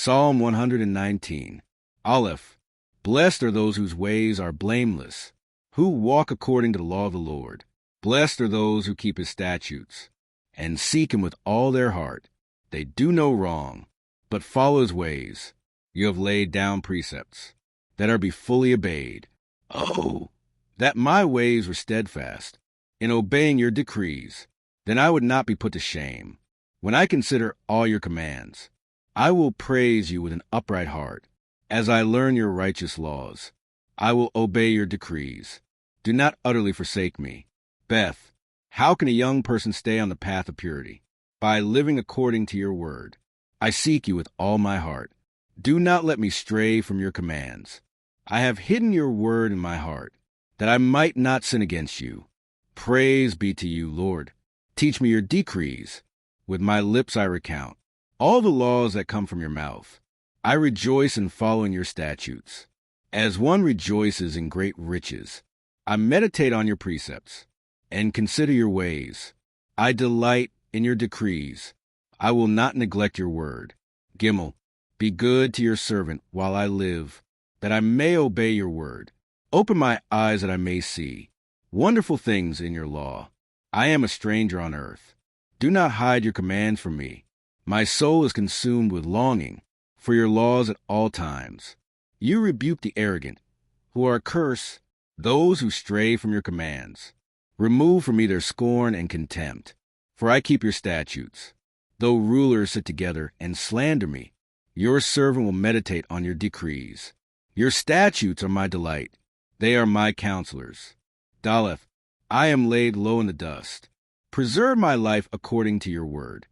Psalm 119. Aleph. Blessed are those whose ways are blameless, who walk according to the law of the Lord. Blessed are those who keep his statutes, and seek him with all their heart. They do no wrong, but follow his ways. You have laid down precepts that are be fully obeyed. Oh, that my ways were steadfast in obeying your decrees, then I would not be put to shame. When I consider all your commands, I will praise you with an upright heart. As I learn your righteous laws, I will obey your decrees. Do not utterly forsake me. Beth, how can a young person stay on the path of purity? By living according to your word. I seek you with all my heart. Do not let me stray from your commands. I have hidden your word in my heart, that I might not sin against you. Praise be to you, Lord. Teach me your decrees. With my lips I recount all the laws that come from your mouth. I rejoice in following your statutes. As one rejoices in great riches, I meditate on your precepts and consider your ways. I delight in your decrees. I will not neglect your word. Gimel, be good to your servant while I live, that I may obey your word. Open my eyes that I may see wonderful things in your law. I am a stranger on earth. Do not hide your commands from me. My soul is consumed with longing for your laws at all times. You rebuke the arrogant, who are cursed, those who stray from your commands. Remove from me their scorn and contempt, for I keep your statutes. Though rulers sit together and slander me, your servant will meditate on your decrees. Your statutes are my delight. They are my counselors. Daleth, I am laid low in the dust. Preserve my life according to your word.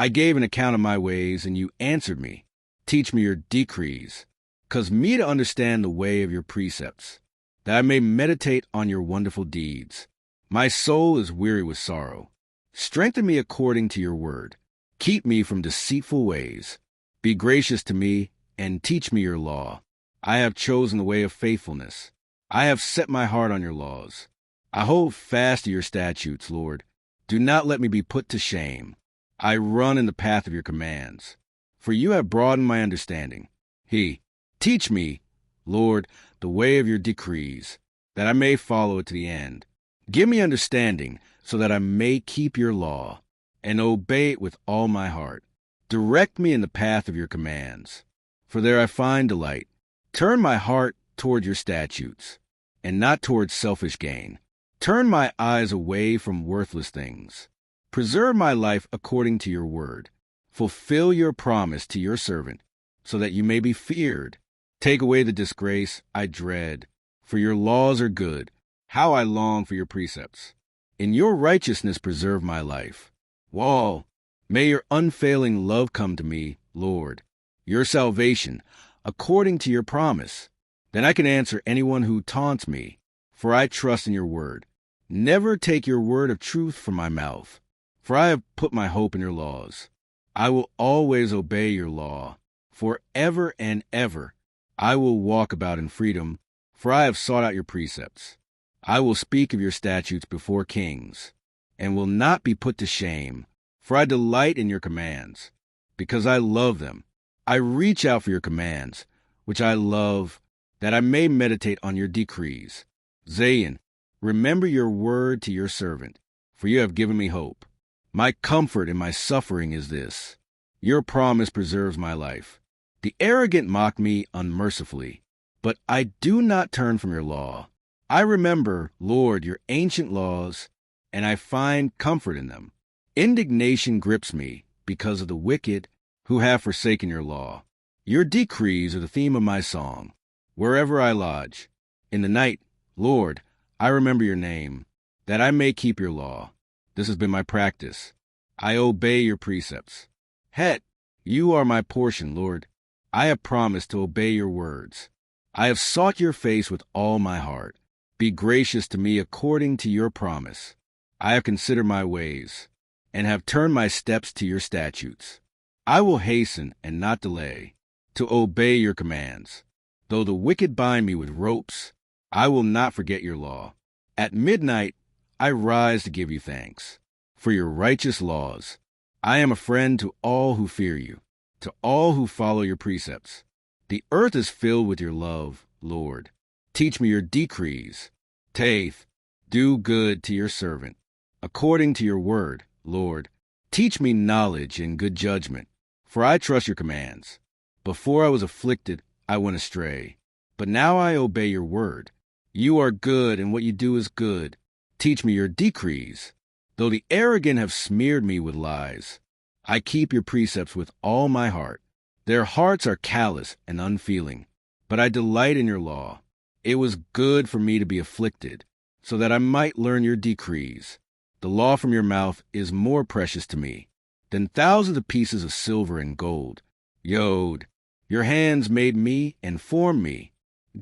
I gave an account of my ways, and you answered me. Teach me your decrees. Cause me to understand the way of your precepts, that I may meditate on your wonderful deeds. My soul is weary with sorrow. Strengthen me according to your word. Keep me from deceitful ways. Be gracious to me, and teach me your law. I have chosen the way of faithfulness. I have set my heart on your laws. I hold fast to your statutes, Lord. Do not let me be put to shame. I run in the path of your commands, for you have broadened my understanding. Teach me, Lord, the way of your decrees, that I may follow it to the end. Give me understanding, so that I may keep your law, and obey it with all my heart. Direct me in the path of your commands, for there I find delight. Turn my heart toward your statutes, and not toward selfish gain. Turn my eyes away from worthless things. Preserve my life according to your word. Fulfill your promise to your servant, so that you may be feared. Take away the disgrace I dread, for your laws are good. How I long for your precepts. In your righteousness preserve my life. Wall, may your unfailing love come to me, Lord, your salvation, according to your promise. Then I can answer anyone who taunts me, for I trust in your word. Never take your word of truth from my mouth, for I have put my hope in your laws. I will always obey your law, forever and ever. I will walk about in freedom, for I have sought out your precepts. I will speak of your statutes before kings, and will not be put to shame, for I delight in your commands, because I love them. I reach out for your commands, which I love, that I may meditate on your decrees. Zayin, remember your word to your servant, for you have given me hope. My comfort in my suffering is this: your promise preserves my life. The arrogant mock me unmercifully, but I do not turn from your law. I remember, Lord, your ancient laws, and I find comfort in them. Indignation grips me because of the wicked who have forsaken your law. Your decrees are the theme of my song, wherever I lodge. In the night, Lord, I remember your name, that I may keep your law. This has been my practice. I obey your precepts. Het, you are my portion, Lord. I have promised to obey your words. I have sought your face with all my heart. Be gracious to me according to your promise. I have considered my ways, and have turned my steps to your statutes. I will hasten and not delay to obey your commands. Though the wicked bind me with ropes, I will not forget your law. At midnight, I rise to give you thanks for your righteous laws. I am a friend to all who fear you. to all who follow your precepts. The earth is filled with your love, Lord. Teach me your decrees. Taith, do good to your servant. According to your word, Lord, teach me knowledge and good judgment, for I trust your commands. Before I was afflicted, I went astray, but now I obey your word. You are good, and what you do is good. Teach me your decrees. Though the arrogant have smeared me with lies, I keep your precepts with all my heart. Their hearts are callous and unfeeling, but I delight in your law. It was good for me to be afflicted, so that I might learn your decrees. The law from your mouth is more precious to me than thousands of pieces of silver and gold. Yod, your hands made me and formed me.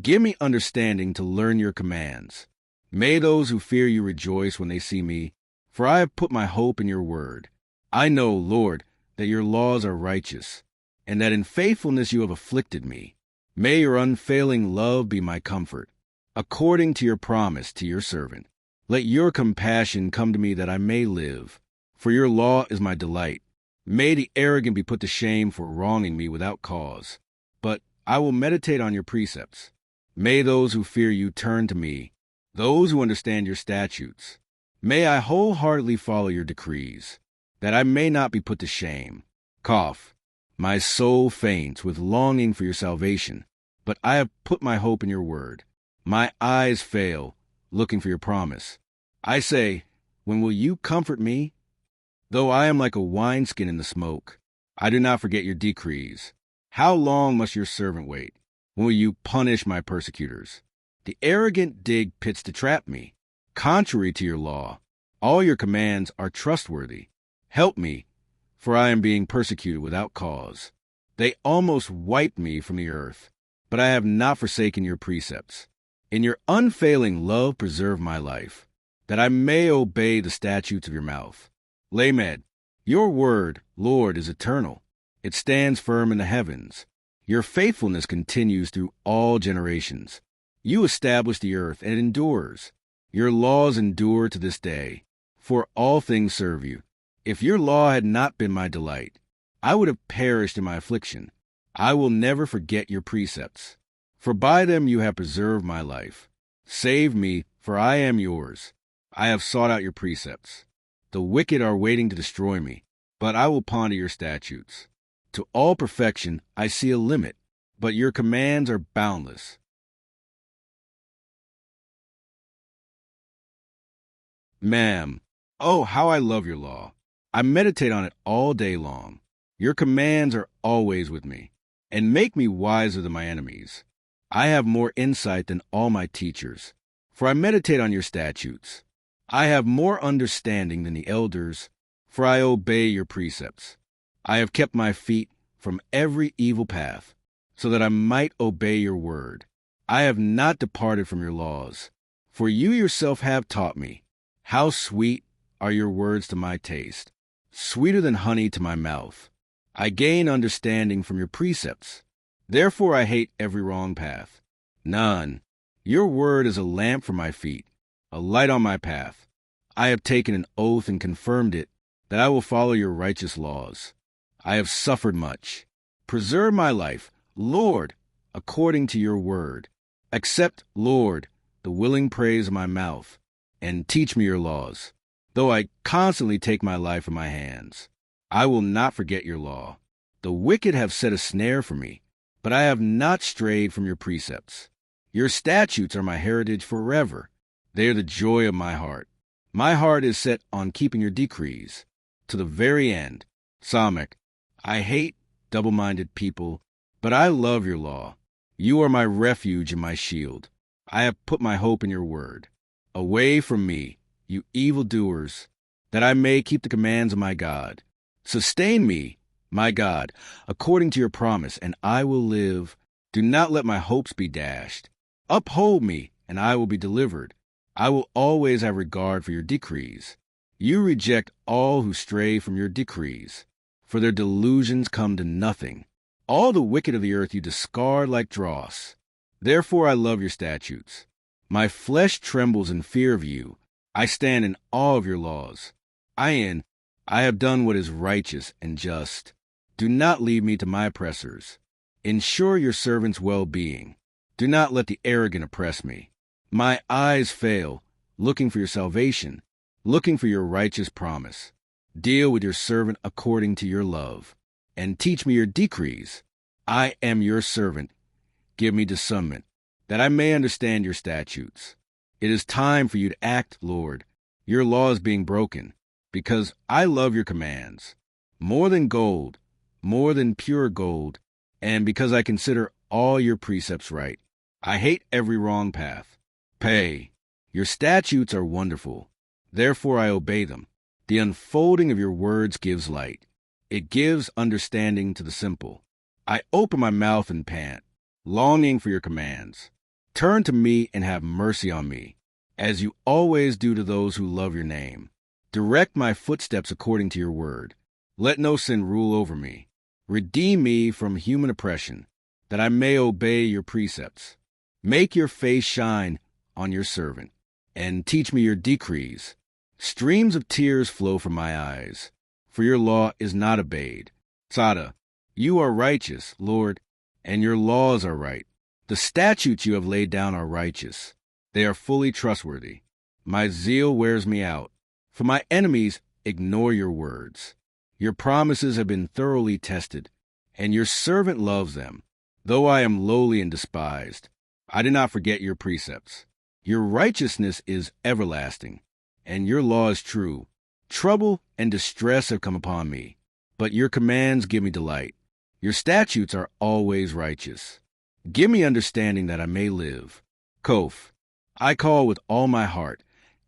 Give me understanding to learn your commands. May those who fear you rejoice when they see me, for I have put my hope in your word. I know, Lord, that your laws are righteous, and that in faithfulness you have afflicted me. May your unfailing love be my comfort, according to your promise to your servant. Let your compassion come to me that I may live, for your law is my delight. May the arrogant be put to shame for wronging me without cause, but I will meditate on your precepts. May those who fear you turn to me, those who understand your statutes. May I wholeheartedly follow your decrees, that I may not be put to shame. Cough. My soul faints with longing for your salvation, but I have put my hope in your word. My eyes fail, looking for your promise. I say, when will you comfort me? Though I am like a wineskin in the smoke, I do not forget your decrees. How long must your servant wait? When will you punish my persecutors? The arrogant dig pits to trap me, contrary to your law. All your commands are trustworthy. Help me, for I am being persecuted without cause. They almost wiped me from the earth, but I have not forsaken your precepts. In your unfailing love preserve my life, that I may obey the statutes of your mouth. Lamed, your word, Lord, is eternal. It stands firm in the heavens. Your faithfulness continues through all generations. You establish the earth, and it endures. Your laws endure to this day, for all things serve you. If your law had not been my delight, I would have perished in my affliction. I will never forget your precepts, for by them you have preserved my life. Save me, for I am yours. I have sought out your precepts. The wicked are waiting to destroy me, but I will ponder your statutes. To all perfection I see a limit, but your commands are boundless. Ma'am, oh, how I love your law. I meditate on it all day long. Your commands are always with me, and make me wiser than my enemies. I have more insight than all my teachers, for I meditate on your statutes. I have more understanding than the elders, for I obey your precepts. I have kept my feet from every evil path, so that I might obey your word. I have not departed from your laws, for you yourself have taught me. How sweet are your words to my taste, sweeter than honey to my mouth. I gain understanding from your precepts. Therefore I hate every wrong path. None. Your word is a lamp for my feet, a light on my path. I have taken an oath and confirmed it, that I will follow your righteous laws. I have suffered much. Preserve my life, Lord, according to your word. Accept, Lord, the willing praise of my mouth, and teach me your laws. Though I constantly take my life in my hands, I will not forget your law. The wicked have set a snare for me, but I have not strayed from your precepts. Your statutes are my heritage forever. They are the joy of my heart. My heart is set on keeping your decrees to the very end. Psalmic, I hate double-minded people, but I love your law. You are my refuge and my shield. I have put my hope in your word. Away from me, you evildoers, that I may keep the commands of my God. Sustain me, my God, according to your promise, and I will live. Do not let my hopes be dashed. Uphold me, and I will be delivered. I will always have regard for your decrees. You reject all who stray from your decrees, for their delusions come to nothing. All the wicked of the earth you discard like dross. Therefore I love your statutes. My flesh trembles in fear of you. I stand in awe of your laws. I have done what is righteous and just. Do not leave me to my oppressors. Ensure your servant's well-being. Do not let the arrogant oppress me. My eyes fail, looking for your salvation, looking for your righteous promise. Deal with your servant according to your love, and teach me your decrees. I am your servant. Give me discernment, that I may understand your statutes. It is time for you to act, Lord. Your law is being broken, because I love your commands. More than gold, more than pure gold, and because I consider all your precepts right. I hate every wrong path. Pay. Your statutes are wonderful. Therefore I obey them. The unfolding of your words gives light. It gives understanding to the simple. I open my mouth and pant, longing for your commands. Turn to me and have mercy on me, as you always do to those who love your name. Direct my footsteps according to your word. Let no sin rule over me. Redeem me from human oppression, that I may obey your precepts. Make your face shine on your servant, and teach me your decrees. Streams of tears flow from my eyes, for your law is not obeyed. Tzada, you are righteous, Lord, and your laws are right. The statutes you have laid down are righteous. They are fully trustworthy. My zeal wears me out, for my enemies ignore your words. Your promises have been thoroughly tested, and your servant loves them. Though I am lowly and despised, I do not forget your precepts. Your righteousness is everlasting, and your law is true. Trouble and distress have come upon me, but your commands give me delight. Your statutes are always righteous. Give me understanding that I may live. Kof, I call with all my heart.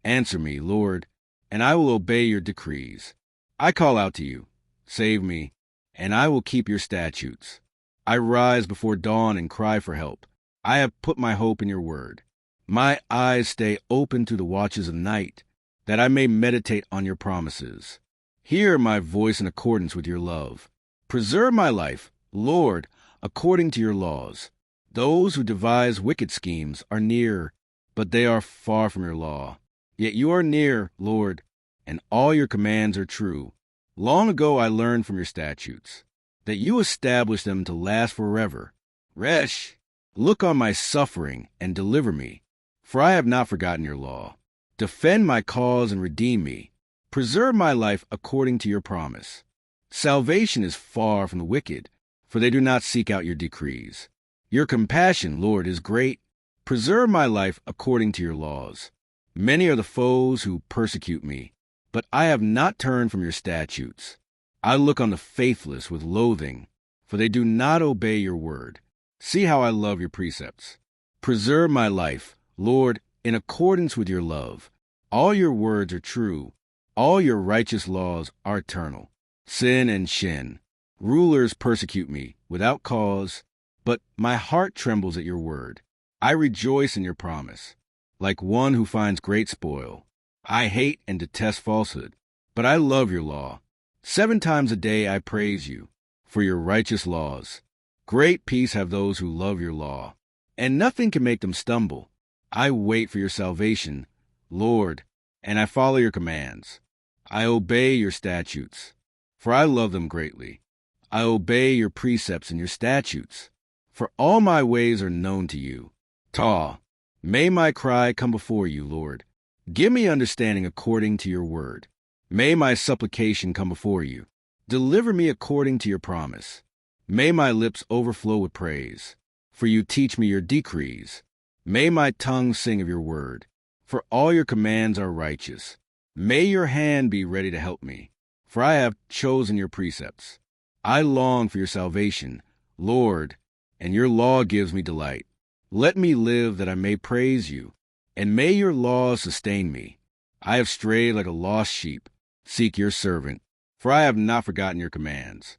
Answer me, Lord, and I will obey your decrees. I call out to you. Save me, and I will keep your statutes. I rise before dawn and cry for help. I have put my hope in your word. My eyes stay open to the watches of night, that I may meditate on your promises. Hear my voice in accordance with your love. Preserve my life, Lord, according to your laws. Those who devise wicked schemes are near, but they are far from your law. Yet you are near, Lord, and all your commands are true. Long ago I learned from your statutes, that you established them to last forever. Resh, look on my suffering and deliver me, for I have not forgotten your law. Defend my cause and redeem me. Preserve my life according to your promise. Salvation is far from the wicked, for they do not seek out your decrees. Your compassion, Lord, is great. Preserve my life according to your laws. Many are the foes who persecute me, but I have not turned from your statutes. I look on the faithless with loathing, for they do not obey your word. See how I love your precepts. Preserve my life, Lord, in accordance with your love. All your words are true. All your righteous laws are eternal. Sin and shin. Rulers persecute me without cause, but my heart trembles at your word. I rejoice in your promise, like one who finds great spoil. I hate and detest falsehood, but I love your law. 7 times a day I praise you for your righteous laws. Great peace have those who love your law, and nothing can make them stumble. I wait for your salvation, Lord, and I follow your commands. I obey your statutes, for I love them greatly. I obey your precepts and your statutes, for all my ways are known to you. Taw, may my cry come before you, Lord. Give me understanding according to your word. May my supplication come before you. Deliver me according to your promise. May my lips overflow with praise, for you teach me your decrees. May my tongue sing of your word, for all your commands are righteous. May your hand be ready to help me, for I have chosen your precepts. I long for your salvation, Lord, and your law gives me delight. Let me live that I may praise you, and may your laws sustain me. I have strayed like a lost sheep. Seek your servant, for I have not forgotten your commands.